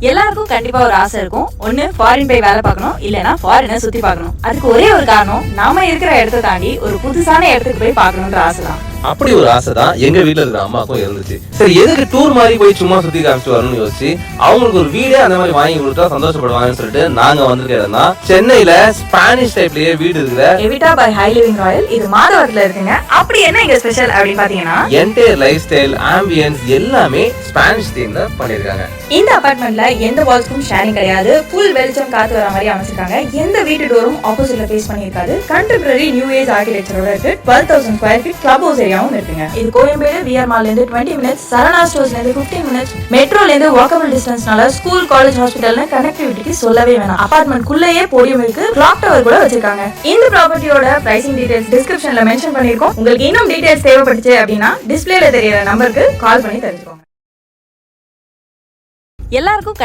எல்லாருக்கும் கண்டிப்பா ஒரு ஆசை இருக்கும். ஒண்ணு ஃபாரின் போய் வேலை பார்க்கணும், இல்லனா ஃபாரினை சுத்தி பார்க்கணும். அதுக்கு ஒரே ஒரு காரணம், நாம இருக்கிற இடத்தை தாண்டி ஒரு புதுசான இடத்துக்கு போய் பார்க்கணும்ன்ற ஆசை தான். அப்படி ஒரு ஆசை தான் எங்க வீட்டுல இருக்கிற அம்மாக்கும் இருந்துச்சு. சரி, எதுக்கு டூர் மாதிரி போய் சும்மா சுத்தி காமிச்சு வரணும்னு யோசிச்சு அவங்களுக்கு ஒரு வீடே அந்த மாதிரி வாங்கி கொடுத்தா சந்தோஷப்படுவாங்கன்னு சொல்லிட்டு நாங்க வந்திருக்க இடம் தான் சென்னையில ஸ்பானிஷ் டைப்லயே வீடு இருக்கிற எவிட்டா பை ஹை லிவிங் ராயல். இது மாதவரத்துல இருக்குங்க. அப்படி என்ன இங்க ஸ்பெஷல் அப்படின்னு பாத்தீங்கன்னா, என்டையர் லைஃப் ஸ்டைல் ஆம்பியன்ஸ் எல்லாமே ஸ்பானிஷ் தீம்ல பண்ணிருக்காங்க. இந்த அபார்ட்மெண்ட்ல எந்த வால்ஸ்க்கும் ஷேரிங் கிடையாது. ஃபுல் வெளிச்சம் காத்து வர மாதிரி அமைச்சிருக்காங்க. எந்த வீட்டு டோரும் ஆப்போசிட்ல ஃபேஸ் பண்ணிருக்காது. கண்டெம்பரரி நியூ ஏஜ் ஆர்க்கிடெக்சரோட இருக்கு. 12,000 ஸ்கொயர் ஃபீட் கிளப் ஹவுஸ் ஏரியாவும் இருக்குங்க. இது கோயம்பேடு விஆர் மால்ல இருந்து 20 மினிட்ஸ், சரணா ஸ்டோர்ஸ்ல இருந்து 15 மினிட்ஸ், மெட்ரோல இருந்து வாக்கபிள் டிஸ்டன்ஸ்னால ஸ்கூல், காலேஜ், ஹாஸ்பிடல்ல கனெக்டிவிட்டிக்கு சொல்லவே வேணாம். அபார்ட்மெண்ட் குள்ளேயே போடியம் இருக்கு, கிளாக் டவர் கூட வச்சிருக்காங்க. இந்த ப்ராப்பர்ட்டியோட பிரைசிங் டீடைல்ஸ் டிஸ்கிரிப்ஷன்ல மென்ஷன் பண்ணிருக்கோம். உங்களுக்கு இன்னும் டீடைல்ஸ் தேவைப்பட்டுச்சு அப்படின்னா டிஸ்பிளேல தெரியற நம்பருக்கு கால் பண்ணி தெரிஞ்சுக்கோங்க. எல்லாருக்கும்